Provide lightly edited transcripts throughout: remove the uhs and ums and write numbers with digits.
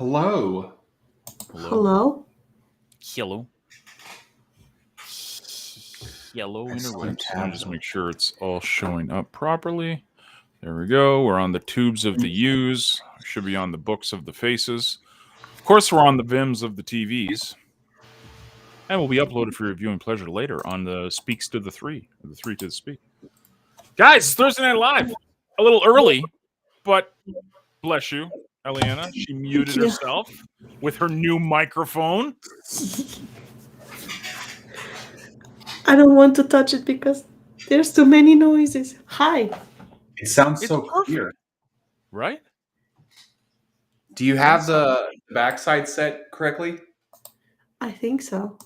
Hello. Hello? Hello. Hello, That's interwebs. Let me fantastic. just make sure it's all showing up properly. There we go. We're on the tubes of the U's. Should be on the books of the faces. Of course, we're on the Vims of the TVs. And will be uploaded for your viewing pleasure later on the Speaks to the Three, or the Three to the Speak. Guys, it's Thursday Night Live. A little early, but bless you, Eliana. She muted you. herself with her new microphone. I don't want to touch it because there's too many noises. Hi. It sounds It's so perfect. clear. Right? Do you have the backside set correctly? I think so.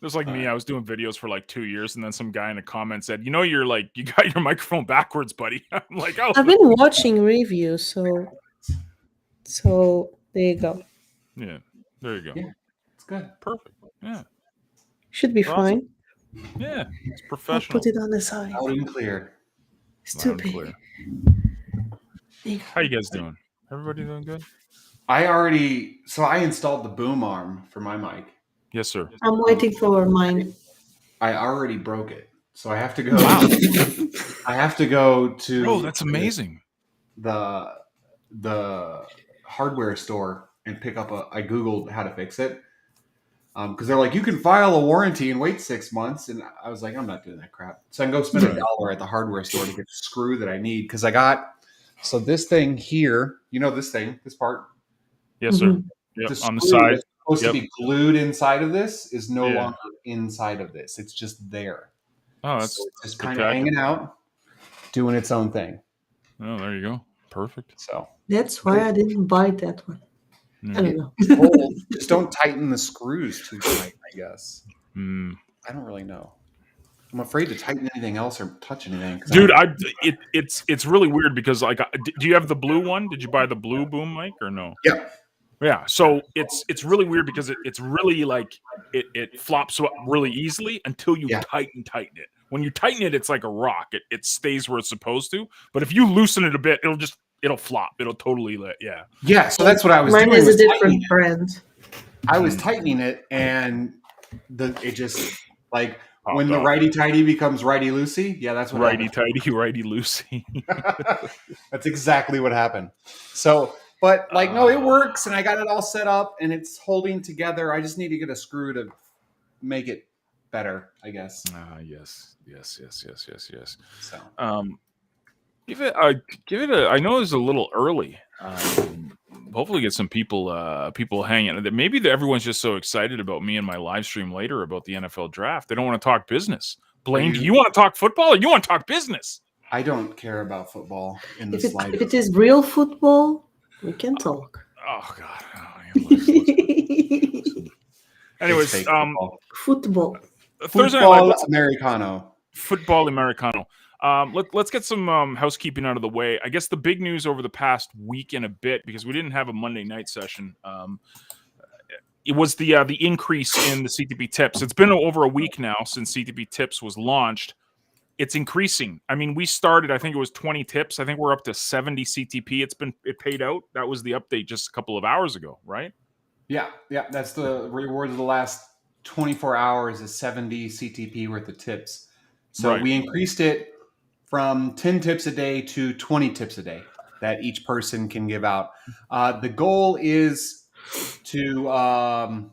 It was like me. I was doing videos for like 2 years, and then some guy in a comment said, "You know, you got your microphone backwards, buddy." I'm like, "Oh, I've been watching reviews, so there you go. yeah, there you go, Yeah, it's good. perfect, yeah, Should be Awesome. fine. yeah, it's I'll professional." put it on the side. Loud and clear. It's Loud too and big. clear. There you How you guys doing? Everybody doing good? I installed the boom arm for my mic. Yes, sir. go. I'm waiting for mine. I already broke it. So I have to go I have to go to Oh, that's amazing. the hardware store and pick up I Googled how to fix it. Because they're like, you can file a warranty and wait 6 months. And I was like, I'm not doing that crap. So I can go spend Right. $1 at the hardware store to get the screw that I need. Because I got, so this thing here, this thing, this part. Yes, sir. Mhm. Yep, The on the screw side. that's supposed to be glued inside of this is no Yeah. longer inside of this. It's just there. Oh, that's So it's just kind of spectacular. hanging out, doing its own thing. Oh, there you go. Perfect. So That's why I didn't buy that one. I don't know. just don't tighten the screws too tight, I guess. Mm. I don't really know. I'm afraid to tighten anything else or touch anything. Dude, it's really weird because like, do you have the blue one? Did you buy the blue boom mic or no? Yep. Yeah, so it's really weird because it's really like it flops up really easily until you tighten it. When you tighten it, it's like a rock. It stays where it's supposed to. But if you loosen it a bit, it'll flop. It'll totally Yeah, so that's what I was Mine doing. is a different brand. I was tightening it, and it just like Popped when the off. righty tighty becomes righty loosey. Yeah, that's what righty tighty, righty loosey. That's exactly what happened. So, but like, no, it works, and I got it all set up, and it's holding together. I just need to get a screw to make it better, I guess. Yes. So, give it a. I know it's a little early. Hopefully, get some people hanging. Maybe everyone's just so excited about me and my live stream later about the NFL draft. They don't want to talk business. Blaine, do you want to talk football or you want to talk business? I don't care about football in the If slightest. it is real football, we can talk. Oh God. Anyways, football. Thursday Night Live, Americano. Football Americano. Let's get some housekeeping out of the way. I guess the big news over the past week and a bit, because we didn't have a Monday night session, it was the increase in the CTP tips. It's been over a week now since CTP tips was launched. It's increasing. I mean, we started, I think it was 20 tips. I think we're up to 70 CTP. It paid out. That was the update just a couple of hours ago, right? Yeah. That's the reward of the last 24 hours is 70 CTP worth of tips. So we increased it from 10 tips a day to 20 tips a day that each person can give out. The goal is to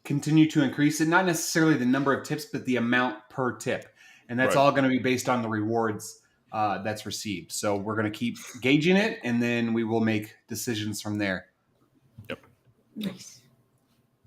continue to increase it, not necessarily the number of tips, but the amount per tip. And that's all going to be based on the rewards that's received. So we're going to keep gauging it, and then we will make decisions from there. Yep. Nice.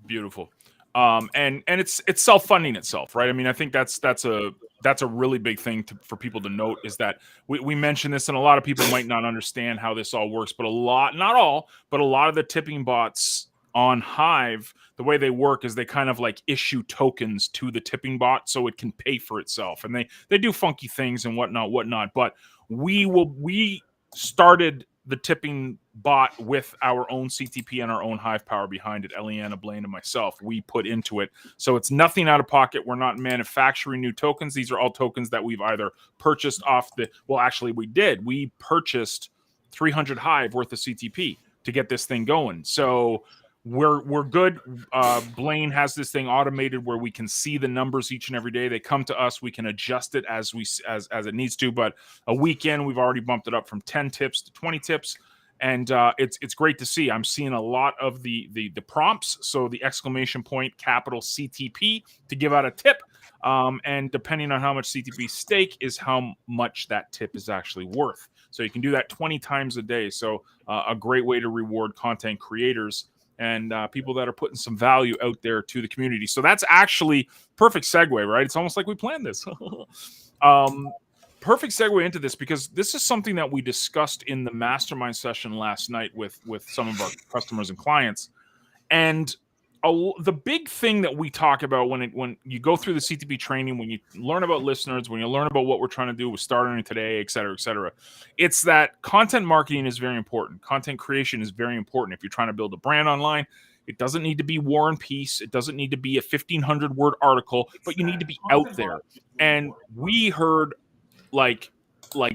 Beautiful. And it's self-funding itself, right? I mean, I think that's a really big thing for people to note is that we mentioned this, and a lot of people might not understand how this all works, but not all, but a lot of the tipping bots on Hive, the way they work is they kind of like issue tokens to the tipping bot so it can pay for itself, and they do funky things and whatnot. But we started the tipping bot with our own CTP and our own Hive power behind it. Eliana, Blaine, and myself, we put into it. So it's nothing out of pocket. We're not manufacturing new tokens. These are all tokens that we've either purchased off we purchased 300 Hive worth of CTP to get this thing going. So we're good. Blaine has this thing automated where we can see the numbers each and every day. They come to us. We can adjust it as it needs to. But a weekend, we've already bumped it up from 10 tips to 20 tips. And it's great to see. I'm seeing a lot of the prompts. So the exclamation point, capital CTP to give out a tip. And depending on how much CTP stake is how much that tip is actually worth. So you can do that 20 times a day. So a great way to reward content creators and people that are putting some value out there to the community. So that's actually perfect segue, right? It's almost like we planned this. Perfect segue into this because this is something that we discussed in the mastermind session last night with some of our customers and clients. And the big thing that we talk about when you go through the CTP training, when you learn about listeners, when you learn about what we're trying to do with starting today, et cetera, it's that content marketing is very important. Content creation is very important. If you're trying to build a brand online, it doesn't need to be War and Peace. It doesn't need to be a 1,500 word article, but you need to be out there. And we heard like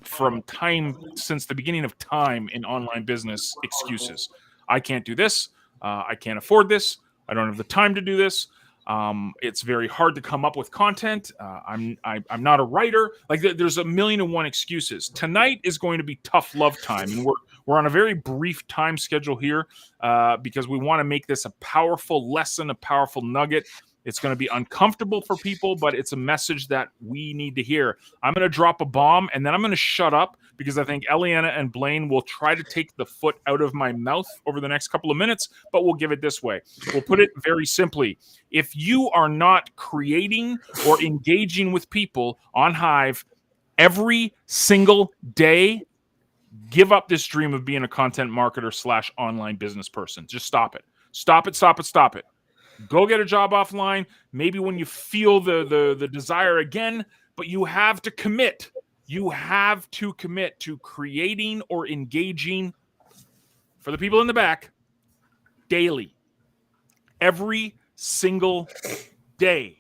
from time since the beginning of time in online business, excuses. I can't do this. I can't afford this. I don't have the time to do this. It's very hard to come up with content. I'm not a writer. Like there's a million and one excuses. Tonight is going to be tough love time, and we're on a very brief time schedule here because we want to make this a powerful lesson, a powerful nugget. It's going to be uncomfortable for people, but it's a message that we need to hear. I'm going to drop a bomb, and then I'm going to shut up because I think Eliana and Blaine will try to take the foot out of my mouth over the next couple of minutes, but we'll give it this way. We'll put it very simply. If you are not creating or engaging with people on Hive every single day, give up this dream of being a content marketer / online business person. Just stop it. Stop it. Go get a job offline, maybe when you feel the desire again, but you have to commit. You have to commit to creating or engaging, for the people in the back, daily. Every single day.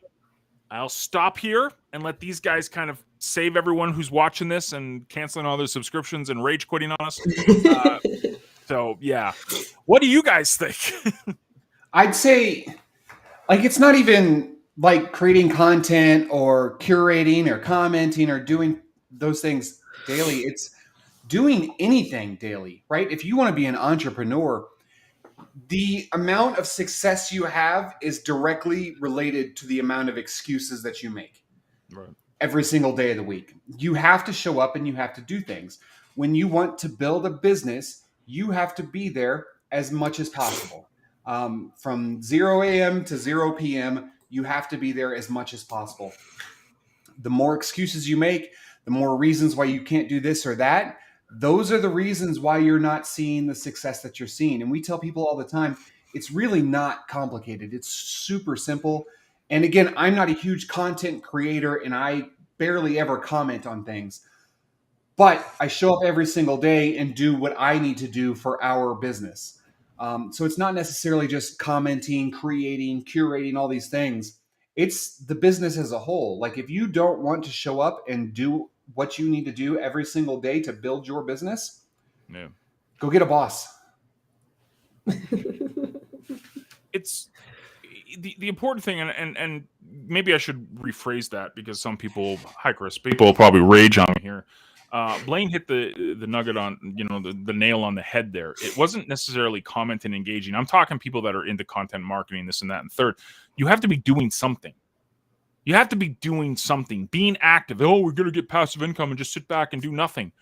I'll stop here and let these guys kind of save everyone who's watching this and canceling all their subscriptions and rage quitting on us. So, yeah. What do you guys think? I'd say... like, it's not even like creating content or curating or commenting or doing those things daily. It's doing anything daily, right? If you want to be an entrepreneur, the amount of success you have is directly related to the amount of excuses that you make every single day of the week. You have to show up and you have to do things. When you want to build a business, you have to be there as much as possible. From 0 a.m. to 0 p.m., you have to be there as much as possible. The more excuses you make, the more reasons why you can't do this or that, those are the reasons why you're not seeing the success that you're seeing. And we tell people all the time, it's really not complicated. It's super simple. And again, I'm not a huge content creator and I barely ever comment on things, but I show up every single day and do what I need to do for our business. So it's not necessarily just commenting, creating, curating, all these things. It's the business as a whole. Like if you don't want to show up and do what you need to do every single day to build your business, go get a boss. It's the important thing, and maybe I should rephrase that because some people, Chris, people will probably rage on me here. Blaine hit the nugget on, the nail on the head there. It wasn't necessarily comment and engaging. I'm talking people that are into content marketing, this and that. And third, you have to be doing something. You have to be doing something, being active. Oh, we're going to get passive income and just sit back and do nothing.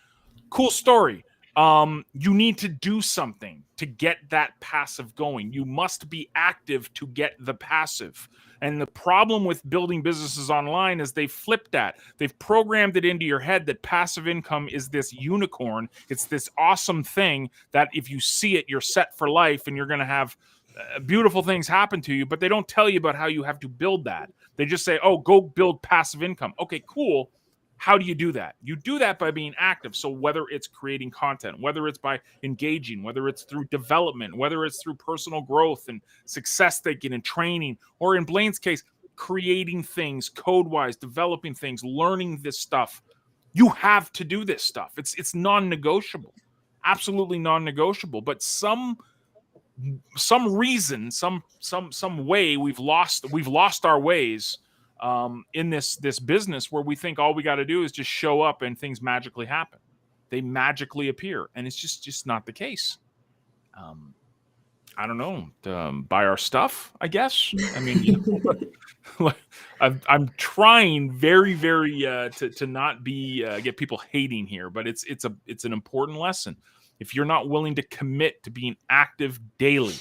Cool story. You need to do something to get that passive going. You must be active to get the passive. And the problem with building businesses online is they've flipped that. They've programmed it into your head that passive income is this unicorn. It's this awesome thing that if you see it, you're set for life and you're going to have beautiful things happen to you. But they don't tell you about how you have to build that. They just say, oh, go build passive income. Okay, cool. How do you do that? You do that by being active. So whether it's creating content, whether it's by engaging, whether it's through development, whether it's through personal growth and success taking and training, or in Blaine's case, creating things code-wise, developing things, learning this stuff, you have to do this stuff. It's non-negotiable. absolutely non-negotiable. But some reason, some way we've lost our ways in this business, where we think all we got to do is just show up and things magically happen. They magically appear, and it's just not the case. I don't know. Buy our stuff, I guess. I mean, I'm trying very, very to not be get people hating here, but it's an important lesson. If you're not willing to commit to being active daily,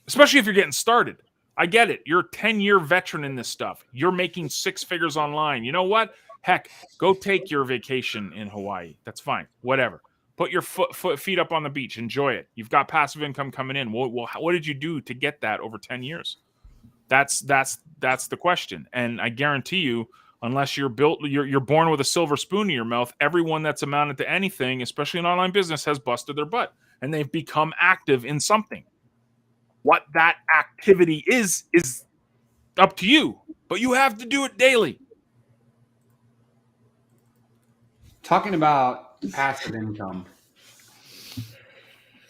especially if you're getting started, I get it. You're a 10-year veteran in this stuff. You're making 6 figures online. You know what? Heck, go take your vacation in Hawaii. That's fine. Whatever. Put your feet up on the beach. Enjoy it. You've got passive income coming in. Well, what did you do to get that over 10 years? That's the question. And I guarantee you, unless you're born with a silver spoon in your mouth, everyone that's amounted to anything, especially in online business, has busted their butt, and they've become active in something. What that activity is up to you, but you have to do it daily. Talking about passive income,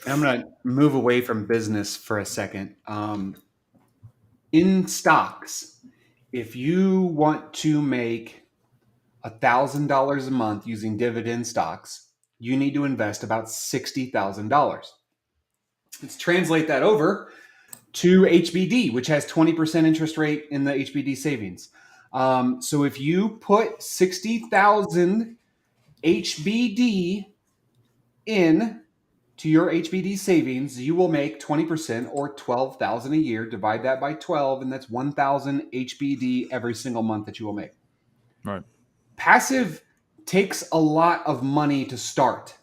I'm going to move away from business for a second. In stocks, if you want to make $1,000 a month using dividend stocks, you need to invest about $60,000. Let's translate that over to HBD, which has 20% interest rate in the HBD savings. So if you put 60,000 HBD in to your HBD savings, you will make 20% or 12,000 a year. Divide that by 12, and that's 1,000 HBD every single month that you will make. Right. Passive takes a lot of money to start,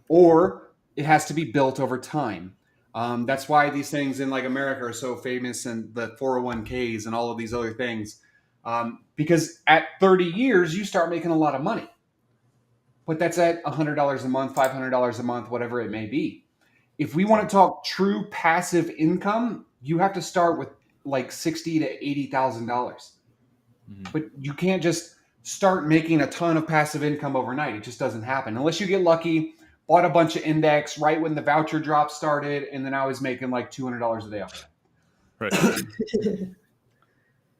or it has to be built over time. That's why these things in like America are so famous, and the 401ks and all of these other things. Because at 30 years, you start making a lot of money. But that's at $100 a month, $500 a month, whatever it may be. If we want to talk true passive income, you have to start with like $60,000 to $80,000. Mm-hmm. But you can't just start making a ton of passive income overnight. It just doesn't happen unless you get lucky. Bought a bunch of index right when the voucher drop started, and then I was making like $200 a day off that. Right.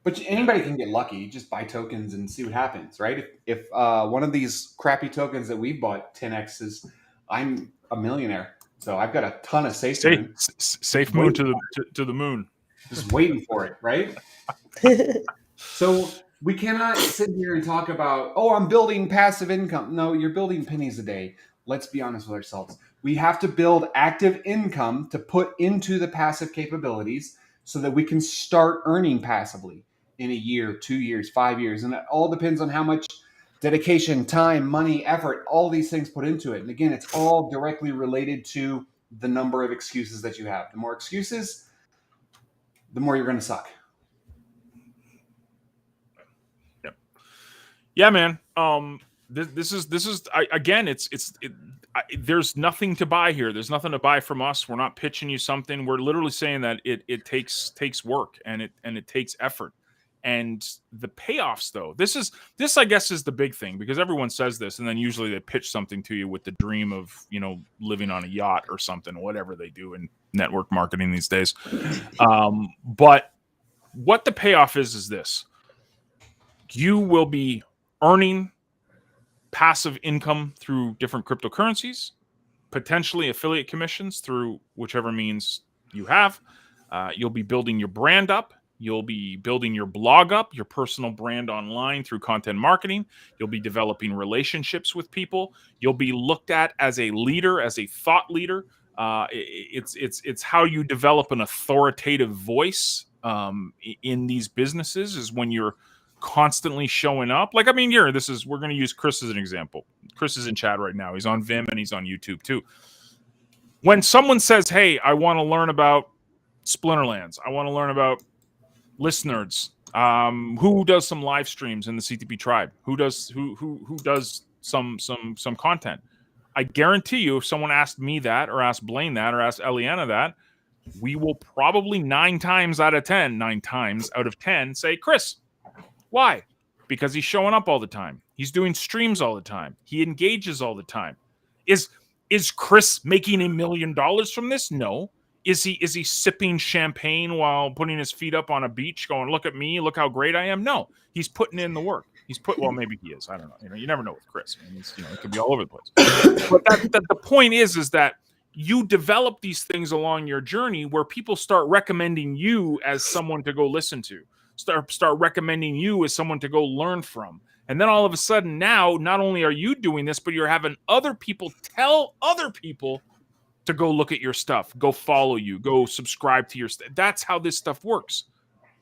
But anybody can get lucky. Just buy tokens and see what happens, right? If one of these crappy tokens that we bought 10x's, I'm a millionaire. So I've got a ton of safe moon. Safe moon to the moon. Just waiting for it, right? So we cannot sit here and talk about, oh, I'm building passive income. No, you're building pennies a day. Let's be honest with ourselves. We have to build active income to put into the passive capabilities so that we can start earning passively in a year, 2 years, 5 years. And it all depends on how much dedication, time, money, effort, all these things put into it. And again, it's all directly related to the number of excuses that you have. The more excuses, the more you're going to suck. Yep. Yeah, man. This is again, there's nothing to buy here. There's nothing to buy from us. We're not pitching you something. We're literally saying that it takes work and it takes effort. And the payoffs, though, this I guess is the big thing, because everyone says this, and then usually they pitch something to you with the dream of, living on a yacht or something, whatever they do in network marketing these days. But what the payoff is this: you will be earning passive income through different cryptocurrencies, potentially affiliate commissions through whichever means you have. You'll be building your brand up. You'll be building your blog up, your personal brand online through content marketing. You'll be developing relationships with people. You'll be looked at as a leader, as a thought leader. It's how you develop an authoritative voice in these businesses, is when you're constantly showing up. Like, I mean, we're going to use Chris as an example. Chris is in chat right now. He's on Vim and he's on YouTube too. When someone says, hey, I want to learn about Splinterlands, I want to learn about listeners, who does some live streams in the CTP tribe, who does some content, I guarantee you, if someone asked me that, or asked Blaine that, or asked Eliana that, we will probably 9 times out of 10 say, Chris. Why? Because he's showing up all the time. He's doing streams all the time. He engages all the time. Is Chris making $1 million from this? No. Is he sipping champagne while putting his feet up on a beach going, look at me, look how great I am? No. He's putting in the work. Well, maybe he is. I don't know. You never know with Chris. I mean, it could be all over the place. But the point is that you develop these things along your journey where people start recommending you as someone to go listen to, start recommending you as someone to go learn from. And then all of a sudden now, not only are you doing this, but you're having other people tell other people to go look at your stuff, go follow you, go subscribe to your stuff. That's how this stuff works.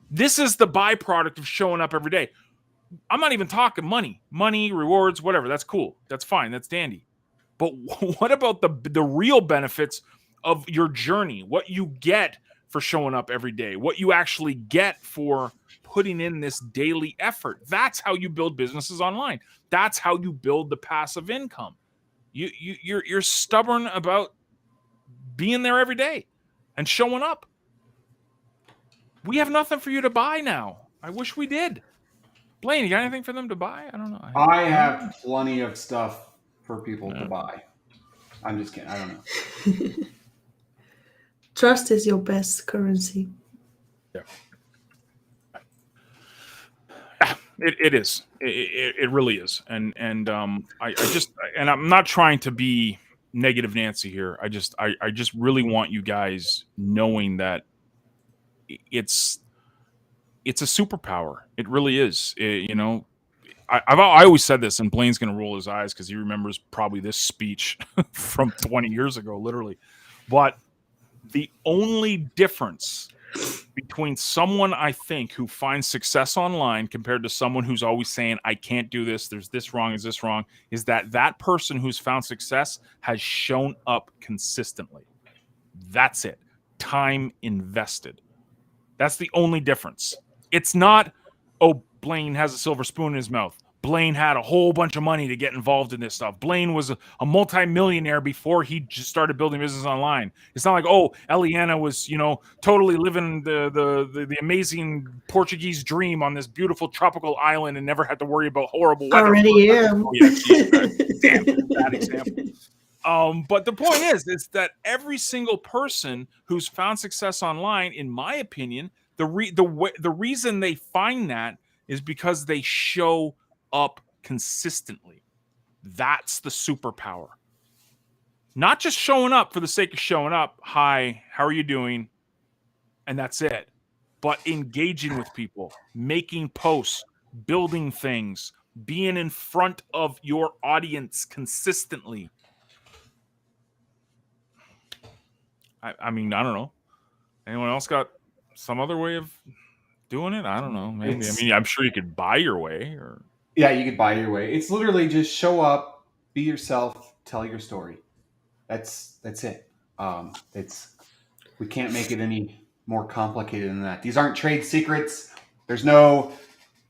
This is the byproduct of showing up every day. I'm not even talking money, rewards, whatever. That's cool. That's fine. That's dandy. But what about the real benefits of your journey? What you get for showing up every day? What you actually get for putting in this daily effort? That's how you build businesses online. That's how you build the passive income. You're stubborn about being there every day and showing up. We have nothing for you to buy now. I wish we did. Blaine, you got anything for them to buy? I don't know. I have plenty of stuff for people to buy. I'm just kidding. I don't know. Trust is your best currency. Yeah. It is. It really is. And I just, and I'm not trying to be negative Nancy here. I just really want you guys knowing that it's a superpower. It really is. I always said this, and Blaine's going to roll his eyes because he remembers probably this speech from 20 years ago, literally. But the only difference between someone, I think, who finds success online compared to someone who's always saying, I can't do this, there's this wrong, is this wrong, is that person who's found success has shown up consistently. That's it. Time invested. That's the only difference. It's not, oh, Blaine has a silver spoon in his mouth. Blaine had a whole bunch of money to get involved in this stuff. Blaine was a multi-millionaire before he just started building business online. It's not like, oh, Eliana was, totally living the amazing Portuguese dream on this beautiful tropical island and never had to worry about horrible weather. Already am. Oh, yeah, geez, damn, bad example. But the point is that every single person who's found success online, in my opinion, the reason they find that is because they show up consistently. That's the superpower. Not just showing up for the sake of showing up. Hi, how are you doing? And that's it. But engaging with people, making posts, building things, being in front of your audience consistently. I mean, I don't know. Anyone else got some other way of doing it? I don't know. Maybe. I'm sure you could buy your way. Or yeah, you could buy your way. It's literally just show up, be yourself, tell your story. That's it. We can't make it any more complicated than that. These aren't trade secrets. There's no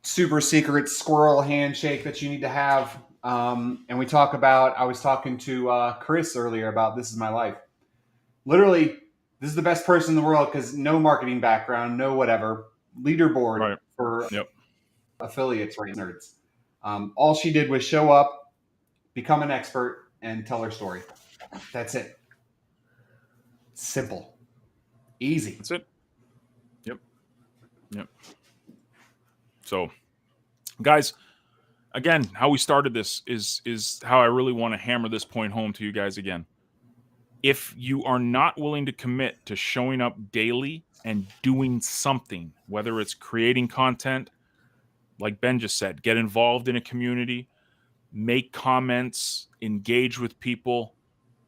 super secret squirrel handshake that you need to have. And I was talking to Chris earlier about This Is My Life. Literally, this is the best person in the world because no marketing background, no whatever. Leaderboard for affiliates, right? Nerds. All she did was show up, become an expert, and tell her story. That's it. Simple. Easy. That's it. Yep. So, guys, again, how we started this is how I really want to hammer this point home to you guys again. If you are not willing to commit to showing up daily and doing something, whether it's creating content, like Ben just said, get involved in a community, make comments, engage with people,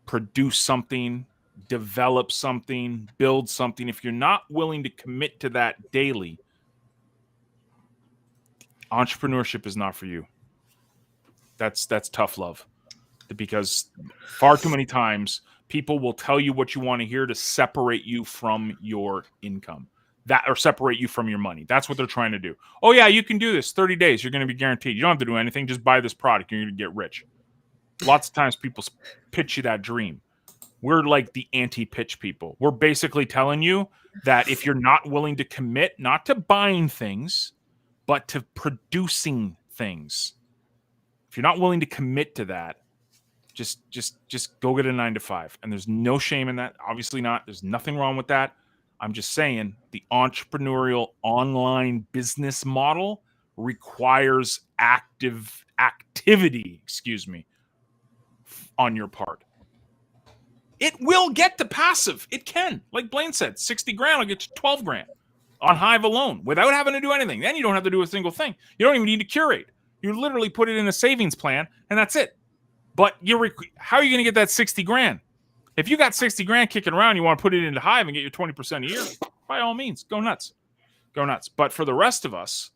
produce something, develop something, build something. If you're not willing to commit to that daily, entrepreneurship is not for you. That's tough love, because far too many times people will tell you what you want to hear to separate you from your income, or separate you from your money. That's what they're trying to do. Oh yeah, you can do this 30 days. You're going to be guaranteed. You don't have to do anything. Just buy this product. You're going to get rich. Lots of times people pitch you that dream. We're like the anti-pitch people. We're basically telling you that if you're not willing to commit, not to buying things, but to producing things, if you're not willing to commit to that, Just go get a 9 to 5. And there's no shame in that. Obviously not. There's nothing wrong with that. I'm just saying the entrepreneurial online business model requires activity, on your part. It will get to passive. It can. Like Blaine said, 60 grand will get you 12 grand on Hive alone without having to do anything. Then you don't have to do a single thing. You don't even need to curate. You literally put it in a savings plan and that's it. But how are you going to get that 60 grand? If you got 60 grand kicking around, you want to put it into Hive and get your 20% a year, by all means, go nuts. Go nuts. But for the rest of us,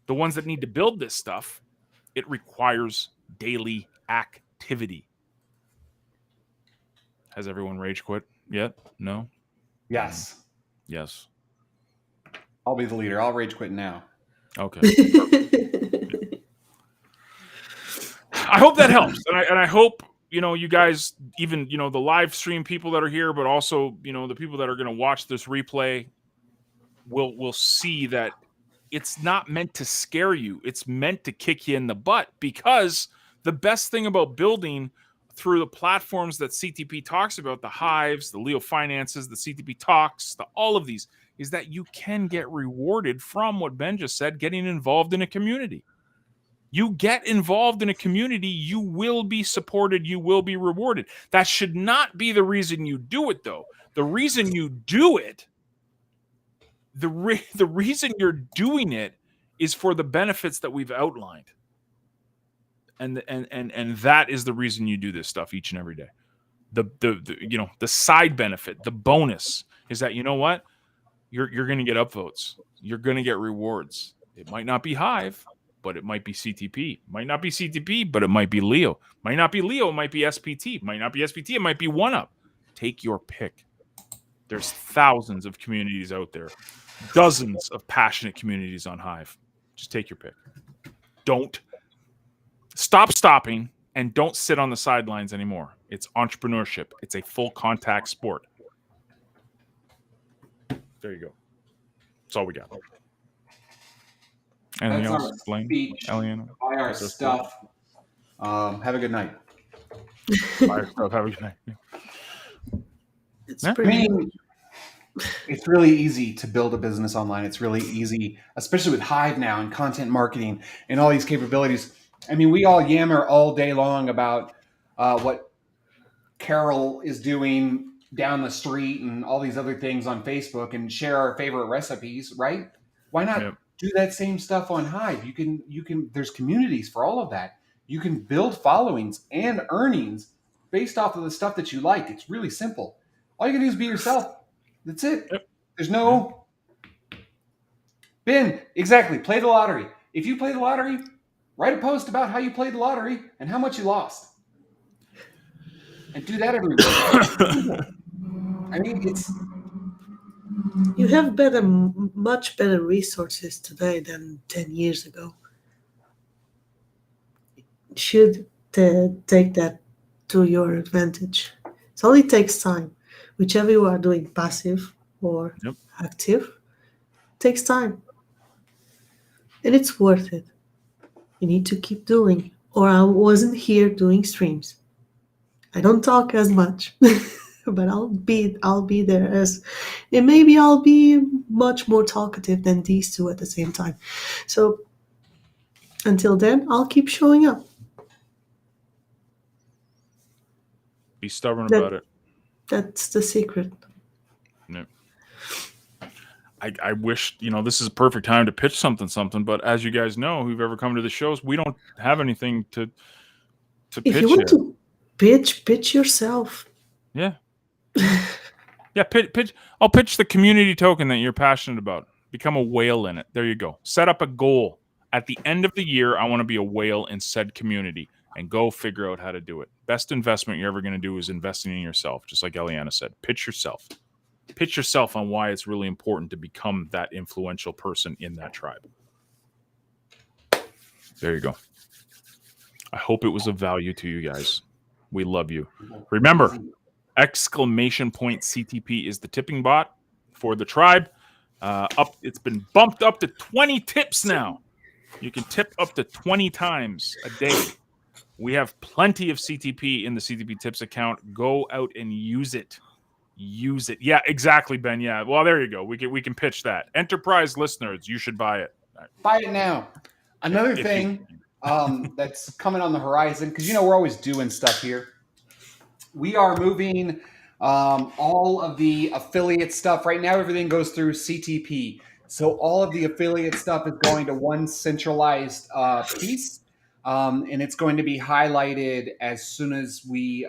the ones that need to build this stuff, it requires daily activity. Has everyone rage quit yet? No? Yes. Yes. I'll be the leader. I'll rage quit now. Okay. I hope that helps. And I hope, you guys, even, the live stream people that are here, but also, the people that are going to watch this replay will see that it's not meant to scare you. It's meant to kick you in the butt, because the best thing about building through the platforms that CTP talks about, the Hives, the Leo Finances, the CTP Talks, all of these, is that you can get rewarded from what Ben just said, getting involved in a community. You get involved in a community, you will be supported, you will be rewarded. That should not be the reason you do it, though. The reason you do it, the reason you're doing it is for the benefits that we've outlined. And that is the reason you do this stuff each and every day. The side benefit, the bonus is that, you know what? You're going to get upvotes. You're going to get rewards. It might not be Hive, but it might be CTP. Might not be CTP, but it might be Leo. Might not be Leo, it might be SPT. Might not be SPT, it might be OneUp. Take your pick. There's thousands of communities out there. Dozens of passionate communities on Hive. Just take your pick. Don't stopping, and don't sit on the sidelines anymore. It's entrepreneurship. It's a full contact sport. There you go. That's all we got. Anything That's else? Blaine? Eliana? Buy our stuff. Have a good night. Buy our stuff. Have a good night. It's Yeah. It's really easy to build a business online. It's really easy, especially with Hive now and content marketing and all these capabilities. I mean, we all yammer all day long about what Carol is doing down the street and all these other things on Facebook and share our favorite recipes, right? Why not do that same stuff on Hive? You can, there's communities for all of that. You can build followings and earnings based off of the stuff that you like. It's really simple. All you can do is be yourself. That's it. Yep. There's no Ben, exactly. Play the lottery. If you play the lottery, write a post about how you played the lottery and how much you lost. And do that every week. I mean, You have much better resources today than 10 years ago. You should take that to your advantage. It only takes time. Whichever you are doing, passive or active, takes time. And it's worth it. You need to keep doing. Or I wasn't here doing streams. I don't talk as much. But I'll be there and maybe I'll be much more talkative than these two at the same time. So until then, I'll keep showing up. Be stubborn about it. That's the secret. No. I wish, this is a perfect time to pitch something, but as you guys know, who've ever come to the shows, we don't have anything to pitch. If you want to pitch yourself. Yeah. Yeah, pitch. I'll pitch the community token that you're passionate about. Become a whale in it. There you go. Set up a goal. At the end of the year, I want to be a whale in said community, and go figure out how to do it. Best investment you're ever going to do is investing in yourself, just like Eliana said. Pitch yourself. Pitch yourself on why it's really important to become that influential person in that tribe. There you go. I hope it was of value to you guys. We love you. Remember, ! CTP is the tipping bot for the tribe. It's been bumped up to 20 tips now. You can tip up to 20 times a day We have plenty of CTP in the CTP Tips account. Go out and use it. Use it. Yeah, exactly, Ben. Yeah. Well, there you go. We can pitch that. Enterprise listeners, you should buy it. Buy it now. Another thing that's coming on the horizon, because we're always doing stuff here. We are moving all of the affiliate stuff. Right now, everything goes through CTP. So all of the affiliate stuff is going to one centralized piece. And it's going to be highlighted as soon as we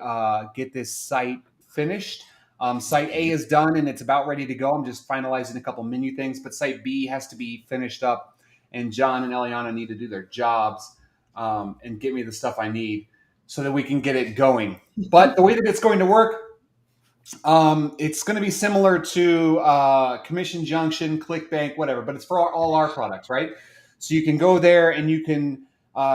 get this site finished. Site A is done and it's about ready to go. I'm just finalizing a couple menu things, but site B has to be finished up. And John and Eliana need to do their jobs and get me the stuff I need so that we can get it going. But the way that it's going to work, it's going to be similar to Commission Junction, ClickBank, whatever, but it's for all our products, right? So you can go there and you can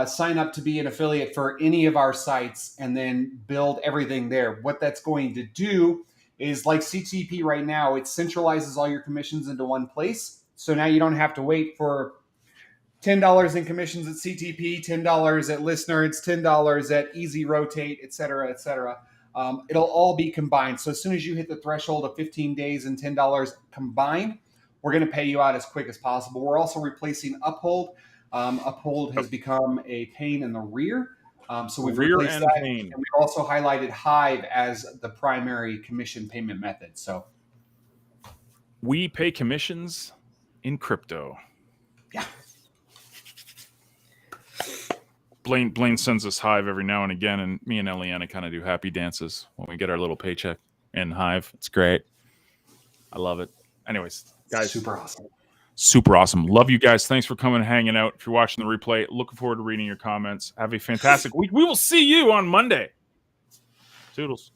sign up to be an affiliate for any of our sites and then build everything there. What that's going to do is, like CTP right now, it centralizes all your commissions into one place. So now you don't have to wait for $10 in commissions at CTP, $10 at Listener, it's $10 at Easy Rotate, et cetera, et cetera. It'll all be combined. So as soon as you hit the threshold of 15 days and $10 combined, we're going to pay you out as quick as possible. We're also replacing Uphold. Uphold has become a pain in the rear. So we've replaced that. And we've also highlighted Hive as the primary commission payment method. So we pay commissions in crypto. Yeah. Blaine sends us Hive every now and again, and me and Eliana kind of do happy dances when we get our little paycheck in Hive. It's great. I love it. Anyways, guys, super awesome. Love you guys. Thanks for coming and hanging out. If you're watching the replay, looking forward to reading your comments. Have a fantastic week. We will see you on Monday. Toodles.